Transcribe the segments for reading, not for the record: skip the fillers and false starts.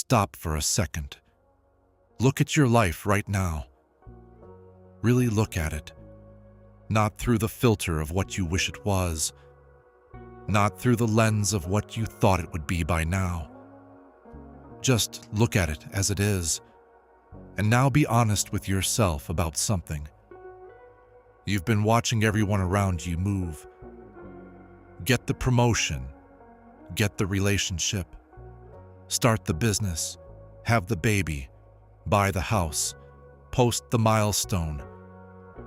stop for a second. Look at your life right now. Really look at it. Not through the filter of what you wish it was. Not through the lens of what you thought it would be by now. Just look at it as it is. And now be honest with yourself about something. You've been watching everyone around you move. Get the promotion. Get the relationship. Start the business. Have the baby. Buy the house. Post the milestone.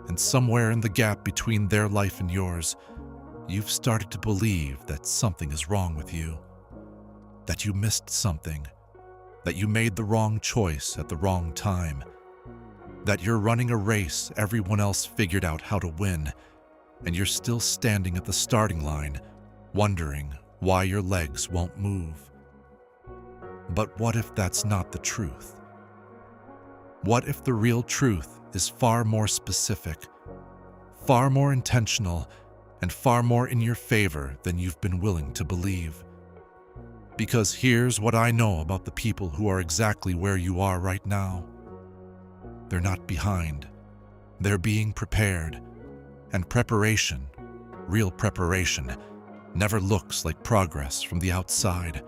And somewhere in the gap between their life and yours, you've started to believe that something is wrong with you. That you missed something. That you made the wrong choice at the wrong time. That you're running a race everyone else figured out how to win, and you're still standing at the starting line, wondering why your legs won't move. But what if that's not the truth? What if the real truth is far more specific, far more intentional, and far more in your favor than you've been willing to believe? Because here's what I know about the people who are exactly where you are right now. They're not behind. They're being prepared. And preparation, real preparation, never looks like progress from the outside.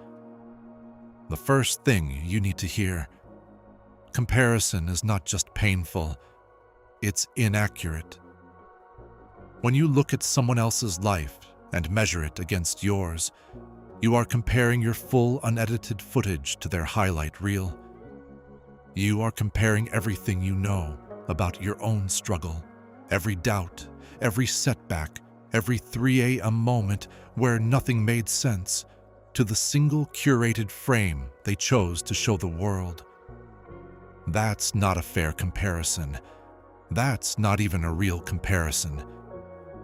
The first thing you need to hear: comparison is not just painful, it's inaccurate. When you look at someone else's life and measure it against yours, you are comparing your full unedited footage to their highlight reel. You are comparing everything you know about your own struggle, every doubt, every setback, every 3 a.m. moment where nothing made sense, to the single curated frame they chose to show the world. That's not a fair comparison. That's not even a real comparison.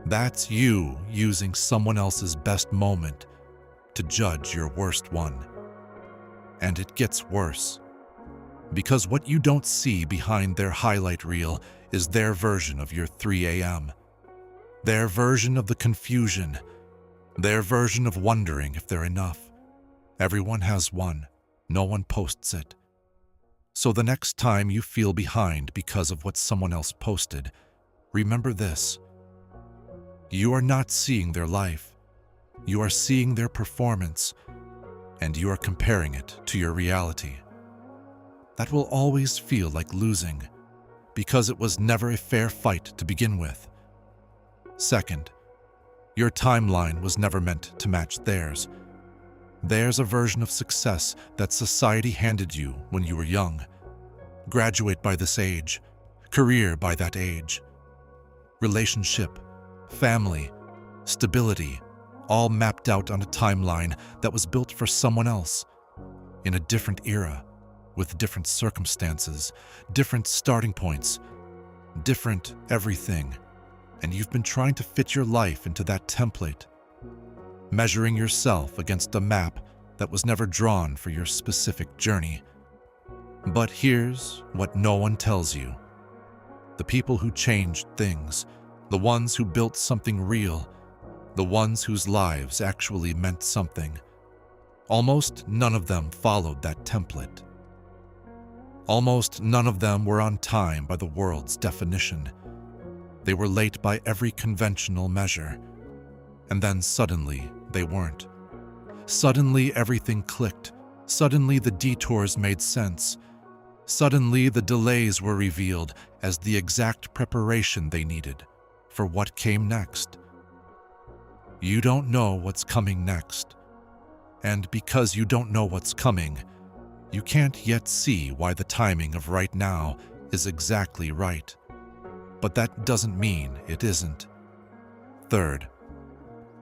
That's you using someone else's best moment to judge your worst one. And it gets worse. Because what you don't see behind their highlight reel is their version of your 3 a.m. Their version of the confusion. Their version of wondering if they're enough. Everyone has one. No one posts it. So the next time you feel behind because of what someone else posted, remember this. You are not seeing their life. You are seeing their performance, and you are comparing it to your reality. That will always feel like losing, because it was never a fair fight to begin with. Second, your timeline was never meant to match theirs. There's a version of success that society handed you when you were young. Graduate by this age, career by that age. Relationship, family, stability, all mapped out on a timeline that was built for someone else, in a different era, with different circumstances, different starting points, different everything, and you've been trying to fit your life into that template, measuring yourself against a map that was never drawn for your specific journey. But here's what no one tells you. The people who changed things, the ones who built something real, the ones whose lives actually meant something, almost none of them followed that template. Almost none of them were on time by the world's definition. They were late by every conventional measure. And then suddenly, they weren't. Suddenly, everything clicked. Suddenly, the detours made sense. Suddenly, the delays were revealed as the exact preparation they needed for what came next. You don't know what's coming next. And because you don't know what's coming, you can't yet see why the timing of right now is exactly right. But that doesn't mean it isn't. Third,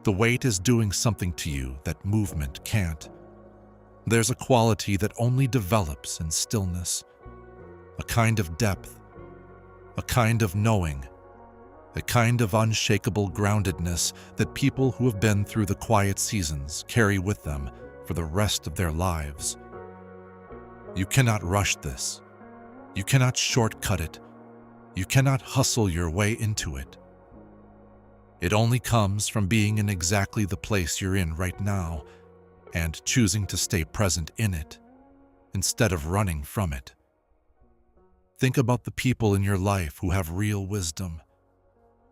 the weight is doing something to you that movement can't. There's a quality that only develops in stillness, a kind of depth, a kind of knowing, a kind of unshakable groundedness that people who have been through the quiet seasons carry with them for the rest of their lives. You cannot rush this. You cannot shortcut it. You cannot hustle your way into it. It only comes from being in exactly the place you're in right now and choosing to stay present in it. instead of running from it. Think about the people in your life who have real wisdom,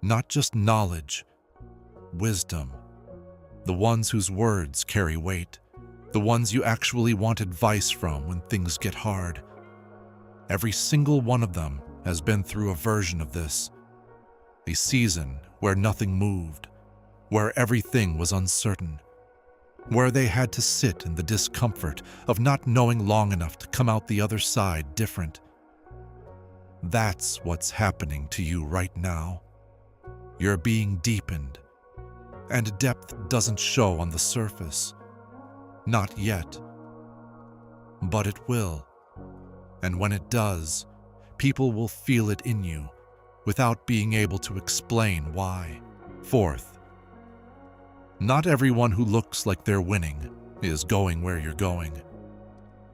not just knowledge, wisdom. The ones whose words carry weight, the ones you actually want advice from when things get hard. Every single one of them has been through a version of this, a season where nothing moved, where everything was uncertain, where they had to sit in the discomfort of not knowing long enough to come out the other side different. That's what's happening to you right now. You're being deepened, and depth doesn't show on the surface. Not yet. But it will. And when it does, people will feel it in you without being able to explain why. Fourth, not everyone who looks like they're winning is going where you're going.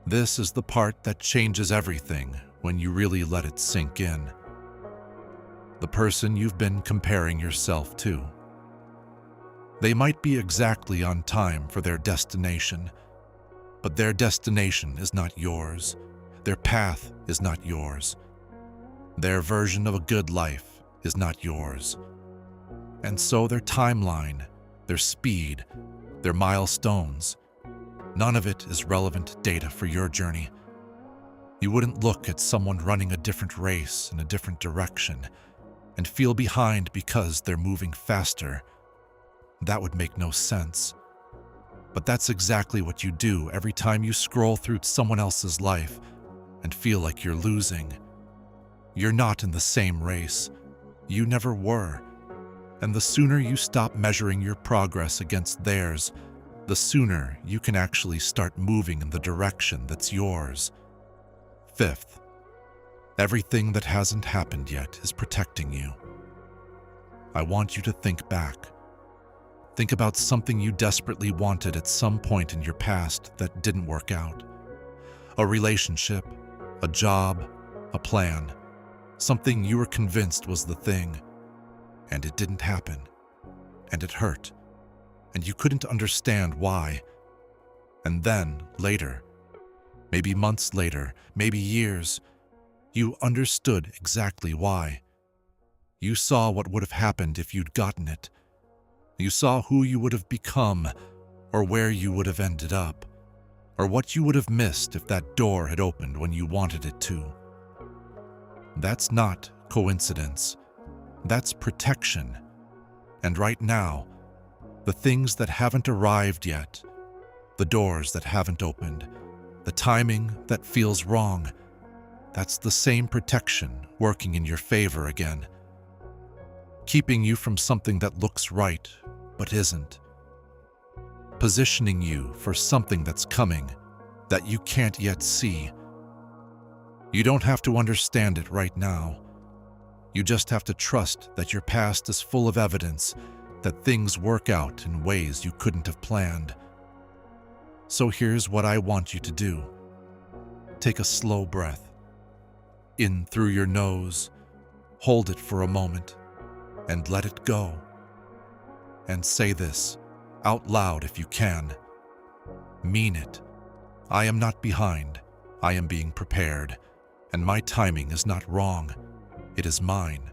This is the part that changes everything when you really let it sink in. The person you've been comparing yourself to. They might be exactly on time for their destination, but their destination is not yours. Their path is not yours. Their version of a good life is not yours. And so their timeline, their speed, their milestones, none of it is relevant data for your journey. You wouldn't look at someone running a different race in a different direction and feel behind because they're moving faster. That would make no sense. But that's exactly what you do every time you scroll through someone else's life and feel like you're losing. You're not in the same race. You never were. And the sooner you stop measuring your progress against theirs, the sooner you can actually start moving in the direction that's yours. Fifth, everything that hasn't happened yet is protecting you. I want you to think back. Think about something you desperately wanted at some point in your past that didn't work out. A relationship, a job, a plan, something you were convinced was the thing, and it didn't happen, and it hurt, and you couldn't understand why. And then, later, maybe months later, maybe years, you understood exactly why. You saw what would have happened if you'd gotten it. You saw who you would have become, or where you would have ended up, or what you would have missed if that door had opened when you wanted it to. That's not coincidence. That's protection. And right now, the things that haven't arrived yet, the doors that haven't opened, the timing that feels wrong, that's the same protection working in your favor again, keeping you from something that looks right but isn't, positioning you for something that's coming that you can't yet see. You don't have to understand it right now. You just have to trust that your past is full of evidence that things work out in ways you couldn't have planned. So here's what I want you to do. Take a slow breath. In through your nose, hold it for a moment, and let it go. And say this out loud if you can. Mean it. I am not behind. I am being prepared, and my timing is not wrong. It is mine.